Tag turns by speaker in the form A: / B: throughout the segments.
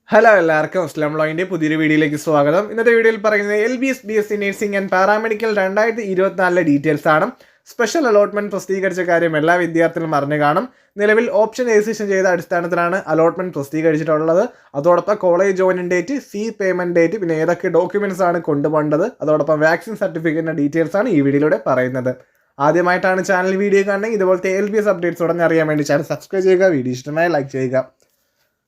A: Hello എല്ലാവർക്കും അസ്ലാം വ്ളോഗിൻ്റെ പുതിയൊരു വീഡിയോയിലേക്ക് സ്വാഗതം. ഇന്നത്തെ വീഡിയോയിൽ പറയുന്നത് LBS BSc nursing and paramedical 2024 details ആണ്. സ്പെഷ്യൽ അലോട്ട്മെന്റ് പ്രസിദ്ധീകരിച്ച കാര്യം എല്ലാ വിദ്യാർത്ഥികളും അറിഞ്ഞു കാണും. നിലവിൽ ഓപ്ഷൻ രജിസ്ട്രേഷൻ ചെയ്ത അടിസ്ഥാനത്തിലാണ് അലോട്ട്മെന്റ് പ്രസിദ്ധീകരിച്ചിട്ടുള്ളത്. അതോടൊപ്പം കോളേജ് ജോയിനിങ് ഡേറ്റ്, ഫീ പേയ്മെന്റ് ഡേറ്റ്, പിന്നെ ഏതൊക്കെ ഡോക്യുമെന്റ്സ് ആണ് കൊണ്ടുപോകേണ്ടത്, അതോടൊപ്പം വാക്സിൻ സർട്ടിഫിക്കറ്റിന്റെ ഡീറ്റെയിൽസ് ആണ് ഈ വീഡിയോയിലൂടെ പറയുന്നത്. ആദ്യമായിട്ടാണ് ചാനൽ വീഡിയോ കാണണമെങ്കിൽ ഇതുപോലത്തെ LBS അപ്ഡേറ്റ്സ് ഉടനെ അറിയാൻ വേണ്ടി ചാനൽ സബ്സ്ക്രൈബ് ചെയ്യുക, വീഡിയോ ഇഷ്ടമായി ലൈക്ക് ചെയ്യുക.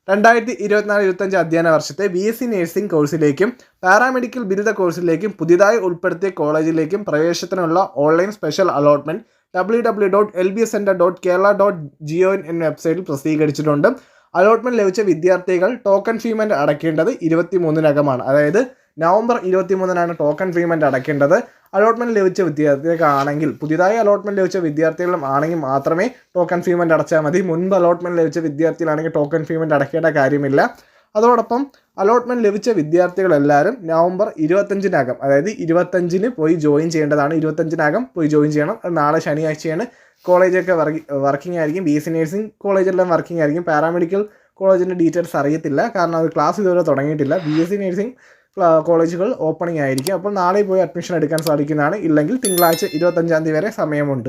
A: 2024-25 അധ്യയന വർഷത്തെ BSc നഴ്സിംഗ് കോഴ്സിലേക്കും പാരാമെഡിക്കൽ ബിരുദ കോഴ്സിലേക്കും പുതിയതായി ഉൾപ്പെടുത്തിയ കോളേജിലേക്കും പ്രവേശനത്തിനുള്ള ഓൺലൈൻ സ്പെഷ്യൽ അലോട്ട്മെന്റ് www.lbscenter.kerala.gov എന്ന വെബ്സൈറ്റിൽ പ്രസിദ്ധീകരിച്ചിട്ടുണ്ട്. അലോട്ട്മെന്റ് ലഭിച്ച വിദ്യാർത്ഥികൾ ടോക്കൺ പേയ്മെന്റ് അടയ്ക്കേണ്ടത് 23-നകമാണ്. അതായത് നവംബർ 23-നാണ് ടോക്കൺ പേയ്മെന്റ് അടയ്ക്കേണ്ടത്. അലോട്ട്മെന്റ് ലഭിച്ച വിദ്യാർത്ഥികൾക്കാണെങ്കിൽ, പുതിയതായി അലോട്ട്മെന്റ് ലഭിച്ച വിദ്യാർത്ഥികളും ആണെങ്കിൽ മാത്രമേ ടോക്കൺ പേയ്മെന്റ് അടച്ചാൽ മതി. മുൻപ് അലോട്ട്മെന്റ് ലഭിച്ച വിദ്യാർത്ഥികളാണെങ്കിൽ ടോക്കൺ പേയ്മെന്റ് അടയ്ക്കേണ്ട കാര്യമില്ല. അതോടൊപ്പം അലോട്ട്മെന്റ് ലഭിച്ച വിദ്യാർത്ഥികളെല്ലാവരും നവംബർ 25-നകം, അതായത് 25-ന് പോയി ജോയിൻ ചെയ്യേണ്ടതാണ്. 25-നകം പോയി ജോയിൻ ചെയ്യണം. അത് നാളെ ശനിയാഴ്ചയാണ്. കോളേജൊക്കെ വർക്കിംഗ് ആയിരിക്കും. BSc നഴ്സിംഗ് കോളേജെല്ലാം വർക്കിംഗ് ആയിരിക്കും. പാരാമെഡിക്കൽ കോളേജിൻ്റെ ഡീറ്റെയിൽസ് അറിയത്തില്ല, കാരണം അത് ക്ലാസ് ഇതുവരെ തുടങ്ങിയിട്ടില്ല. BSc നഴ്സിംഗ് കോളേജുകൾ ഓപ്പണിംഗ് ആയിരിക്കും. അപ്പോൾ നാളെ പോയി അഡ്മിഷൻ എടുക്കാൻ സാധിക്കുന്നതാണ്. ഇല്ലെങ്കിൽ തിങ്കളാഴ്ച 25-ാം തീയതി വരെ സമയമുണ്ട്.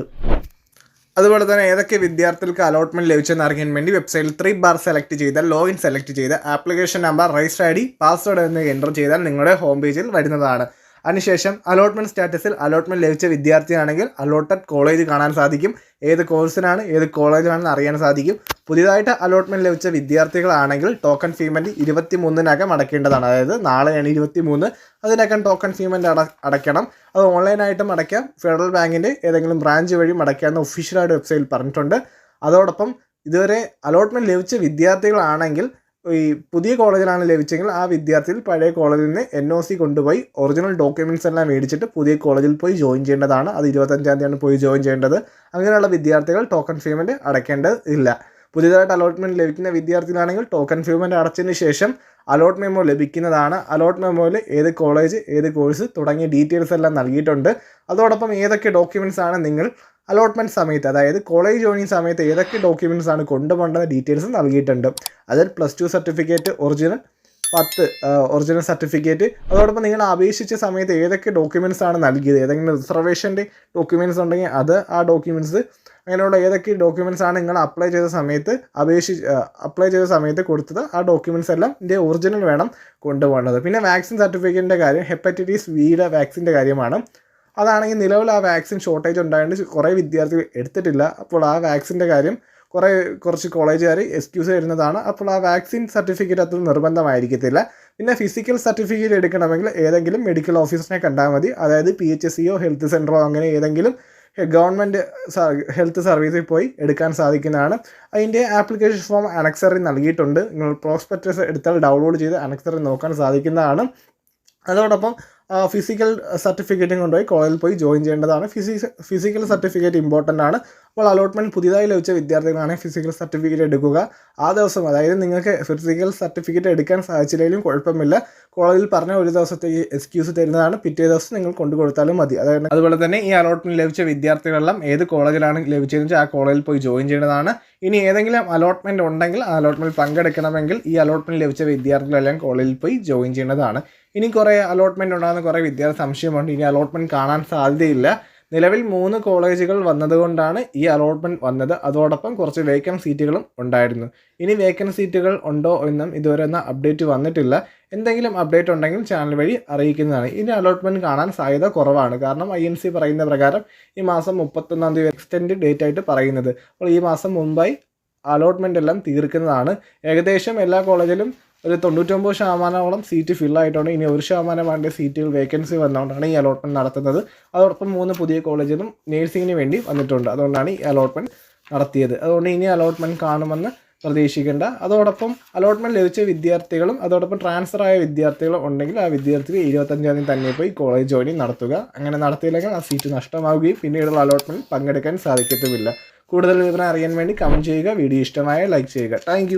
A: അതുപോലെ തന്നെ ഏതൊക്കെ വിദ്യാർത്ഥികൾക്ക് അലോട്ട്മെന്റ് ലഭിച്ചെന്ന് അറിയാൻ വേണ്ടി വെബ്സൈറ്റിൽ 3 ബാർ സെലക്ട് ചെയ്താൽ, ലോഗിൻ സെലക്ട് ചെയ്ത് application number, register ID, password എന്ന് എൻ്റർ ചെയ്താൽ നിങ്ങളുടെ ഹോം പേജിൽ വരുന്നതാണ്. അതിനുശേഷം അലോട്ട്മെന്റ് സ്റ്റാറ്റസിൽ അലോട്ട്മെന്റ് ലഭിച്ച വിദ്യാർത്ഥിയാണെങ്കിൽ അലോട്ടഡ് കോളേജ് കാണാൻ സാധിക്കും. ഏത് കോഴ്സിനാണ്, ഏത് കോളേജിലാണെന്ന് അറിയാൻ സാധിക്കും. പുതിയതായിട്ട് അലോട്ട്മെന്റ് ലഭിച്ച വിദ്യാർത്ഥികളാണെങ്കിൽ ടോക്കൺ പേയ്മെന്റ് 23-നകം അടയ്ക്കേണ്ടതാണ്. അതായത് നാളെയാണ് 23. അതിനകം ടോക്കൺ പേയ്മെന്റ് അടയ്ക്കണം. അത് ഓൺലൈനായിട്ടും അടയ്ക്കാം, ഫെഡറൽ ബാങ്കിൻ്റെ ഏതെങ്കിലും ബ്രാഞ്ച് വഴിയും അടയ്ക്കാമെന്ന് ഒഫീഷ്യലായിട്ട് വെബ്സൈറ്റിൽ പറഞ്ഞിട്ടുണ്ട്. അതോടൊപ്പം ഇതുവരെ അലോട്ട്മെന്റ് ലഭിച്ച വിദ്യാർത്ഥികളാണെങ്കിൽ, ഈ പുതിയ കോളേജിലാണ് ലഭിച്ചെങ്കിൽ ആ വിദ്യാർത്ഥികൾ പഴയ കോളേജിൽ നിന്ന് NOC കൊണ്ടുപോയി ഒറിജിനൽ ഡോക്യുമെൻറ്റ്സ് എല്ലാം മേടിച്ചിട്ട് പുതിയ കോളേജിൽ പോയി ജോയിൻ ചെയ്യേണ്ടതാണ്. അത് 25-ാം തീയതിയാണ് പോയി ജോയിൻ ചെയ്യേണ്ടത്. അങ്ങനെയുള്ള വിദ്യാർത്ഥികൾ ടോക്കൺ പേയ്മെൻറ്റ് അടയ്ക്കേണ്ടതില്ല. പുതിയതായിട്ട് അലോട്ട്മെൻറ്റ് ലഭിക്കുന്ന വിദ്യാർത്ഥികളാണെങ്കിൽ ടോക്കൺ പേയ്മെൻറ്റ് അടച്ചതിന് ശേഷം അലോട്ട് മെമ്മോ ലഭിക്കുന്നതാണ്. അലോട്ട് മെമ്മോയിൽ ഏത് കോളേജ്, ഏത് കോഴ്സ് തുടങ്ങിയ ഡീറ്റെയിൽസ് എല്ലാം നൽകിയിട്ടുണ്ട്. അതോടൊപ്പം ഏതൊക്കെ ഡോക്യുമെൻറ്റ്സ് ആണ് നിങ്ങൾ അലോട്ട്മെൻറ്റ് സമയത്ത്, അതായത് കോളേജ് ജോയിനിങ് സമയത്ത് ഏതൊക്കെ ഡോക്യുമെൻറ്റ്സ് ആണ് കൊണ്ടുപോകേണ്ട ഡീറ്റെയിൽസ് നൽകിയിട്ടുണ്ട്. അതിൽ +2 സർട്ടിഫിക്കറ്റ് ഒറിജിനൽ, 10 ഒറിജിനൽ സർട്ടിഫിക്കറ്റ്, അതോടൊപ്പം നിങ്ങൾ അപേക്ഷിച്ച സമയത്ത് ഏതൊക്കെ ഡോക്യുമെൻറ്റ്സ് ആണ് നൽകിയത്, ഏതെങ്കിലും റിസർവേഷൻ്റെ ഡോക്യുമെൻറ്റ്സ് ഉണ്ടെങ്കിൽ അത്, ആ ഡോക്യുമെൻറ്റ്സ്, അങ്ങനെയുള്ള ഏതൊക്കെ ഡോക്യുമെൻറ്റ്സ് ആണ് നിങ്ങൾ അപ്ലൈ ചെയ്ത സമയത്ത് കൊടുത്തത്, ആ ഡോക്യുമെൻറ്റ്സ് എല്ലാം ഇതിൻ്റെ ഒറിജിനൽ വേണം കൊണ്ടുപോകേണ്ടത്. പിന്നെ വാക്സിൻ സർട്ടിഫിക്കറ്റിൻ്റെ കാര്യം, ഹെപ്പറ്റൈറ്റിസ് ബിയുടെ വാക്സിൻ്റെ കാര്യമാണ്. അതാണെങ്കിൽ നിലവിൽ ആ വാക്സിൻ ഷോർട്ടേജ് ഉണ്ടായതുകൊണ്ട് കുറേ വിദ്യാർത്ഥികൾ എടുത്തിട്ടില്ല. അപ്പോൾ ആ വാക്സിൻ്റെ കാര്യം കുറച്ച് കോളേജുകാർ എക്സ്ക്യൂസ് തരുന്നതാണ്. അപ്പോൾ ആ വാക്സിൻ സർട്ടിഫിക്കറ്റ് അത്ര നിർബന്ധമായിരിക്കത്തില്ല. പിന്നെ ഫിസിക്കൽ സർട്ടിഫിക്കറ്റ് എടുക്കണമെങ്കിൽ ഏതെങ്കിലും മെഡിക്കൽ ഓഫീസറിനെ കണ്ടാൽ മതി. അതായത് PHSCയോ ഹെൽത്ത് സെൻ്ററോ അങ്ങനെ ഏതെങ്കിലും ഗവൺമെൻറ് ഹെൽത്ത് സർവീസിൽ പോയി എടുക്കാൻ സാധിക്കുന്നതാണ്. അതിൻ്റെ ആപ്ലിക്കേഷൻ ഫോം അനക്സറിൽ നൽകിയിട്ടുണ്ട്. നിങ്ങൾ പ്രോസ്പെക്ടസ് എടുത്താൽ ഡൗൺലോഡ് ചെയ്ത് അനക്സറിൽ നോക്കാൻ സാധിക്കുന്നതാണ്. അതോടൊപ്പം ഫിസിക്കൽ സർട്ടിഫിക്കറ്റും കൊണ്ടുപോയി കോളേജിൽ പോയി ജോയിൻ ചെയ്യേണ്ടതാണ്. ഫിസിക്കൽ സർട്ടിഫിക്കറ്റ് ഇമ്പോർട്ടൻ്റ് ആണ്. അപ്പോൾ അലോട്ട്മെൻറ്റ് പുതിയതായി ലഭിച്ച വിദ്യാർത്ഥികളാണെങ്കിൽ ഫിസിക്കൽ സർട്ടിഫിക്കറ്റ് എടുക്കുക. ആ ദിവസം, അതായത് നിങ്ങൾക്ക് ഫിസിക്കൽ സർട്ടിഫിക്കറ്റ് എടുക്കാൻ സാധിച്ചില്ലെങ്കിലും കുഴപ്പമില്ല, കോളേജിൽ പറഞ്ഞ ഒരു ദിവസത്തേക്ക് എക്സ്ക്യൂസ് തരുന്നതാണ്. പിറ്റേ ദിവസം നിങ്ങൾ കൊണ്ടു കൊടുത്താലും മതി. അതായത് അതുപോലെ തന്നെ ഈ അലോട്ട്മെൻറ്റ് ലഭിച്ച വിദ്യാർത്ഥികളെല്ലാം ഏത് കോളേജിലാണ് ലഭിച്ചതെന്ന് വെച്ചാൽ ആ കോളേജിൽ പോയി ജോയിൻ ചെയ്യേണ്ടതാണ്. ഇനി ഏതെങ്കിലും അലോട്ട്മെൻറ്റ് ഉണ്ടെങ്കിൽ ആ അലോട്ട്മെൻറ്റ് പങ്കെടുക്കണമെങ്കിൽ ഈ അലോട്ട്മെൻറ്റ് ലഭിച്ച വിദ്യാർത്ഥികളെല്ലാം കോളേജിൽ പോയി ജോയിൻ ചെയ്യേണ്ടതാണ്. ഇനി കുറേ അലോട്ട്മെൻറ്റ് ഉണ്ടാകുന്ന കുറേ വിദ്യാർത്ഥി സംശയമുണ്ട്, ഇനി അലോട്ട്മെൻറ്റ് കാണാൻ സാധ്യതയില്ല. നിലവിൽ 3 കോളേജുകൾ വന്നതുകൊണ്ടാണ് ഈ അലോട്ട്മെൻറ്റ് വന്നത്. അതോടൊപ്പം കുറച്ച് വേക്കൻറ്റ് സീറ്റുകളും ഉണ്ടായിരുന്നു. ഇനി വേക്കൻറ്റ് സീറ്റുകൾ ഉണ്ടോ എന്നും ഇതുവരെ ഒന്നും അപ്ഡേറ്റ് വന്നിട്ടില്ല. എന്തെങ്കിലും അപ്ഡേറ്റ് ഉണ്ടെങ്കിൽ ചാനൽ വഴി അറിയിക്കുന്നതാണ്. ഇനി അലോട്ട്മെൻറ്റ് കാണാൻ സാധ്യത കുറവാണ്, കാരണം INC പറയുന്ന പ്രകാരം ഈ മാസം 31-ാം തീയതി എക്സ്റ്റെൻഡ് ഡേറ്റ് ആയിട്ട് പറയുന്നത്. അപ്പോൾ ഈ മാസം മുമ്പായി അലോട്ട്മെൻ്റ് എല്ലാം തീർക്കുന്നതാണ്. ഏകദേശം എല്ലാ കോളേജിലും ഒരു 99% സീറ്റ് ഫില്ലായിട്ടുണ്ട്. ഇനി 1% വേണ്ട സീറ്റുകൾ വേക്കൻസി വന്നുകൊണ്ടാണ് ഈ അലോട്ട്മെൻറ്റ് നടത്തുന്നത്. അതോടൊപ്പം 3 പുതിയ കോളേജിലും നേഴ്സിങ്ങിന് വേണ്ടി വന്നിട്ടുണ്ട്. അതുകൊണ്ടാണ് ഈ അലോട്ട്മെൻറ്റ് നടത്തിയത്. അതുകൊണ്ട് ഇനി അലോട്ട്മെൻറ്റ് കാണുമെന്ന് പ്രതീക്ഷിക്കേണ്ട. അതോടൊപ്പം അലോട്ട്മെൻറ്റ് ലഭിച്ച വിദ്യാർത്ഥികളും അതോടൊപ്പം ട്രാൻസ്ഫർ ആയ വിദ്യാർത്ഥികളും ഉണ്ടെങ്കിൽ ആ വിദ്യാർത്ഥികൾ 25-ാം തീയതി തന്നെ പോയി കോളേജ് ജോയിനിങ് നടത്തുക. അങ്ങനെ നടത്തിയില്ലെങ്കിൽ ആ സീറ്റ് നഷ്ടമാവുകയും പിന്നീടുള്ള അലോട്ട്മെൻറ്റ് പങ്കെടുക്കാൻ സാധിക്കത്തുമില്ല. കൂടുതൽ വിവരം അറിയാൻ വേണ്ടി കമൻറ്റ് ചെയ്യുക, വീഡിയോ ഇഷ്ടമായ ലൈക്ക് ചെയ്യുക. താങ്ക്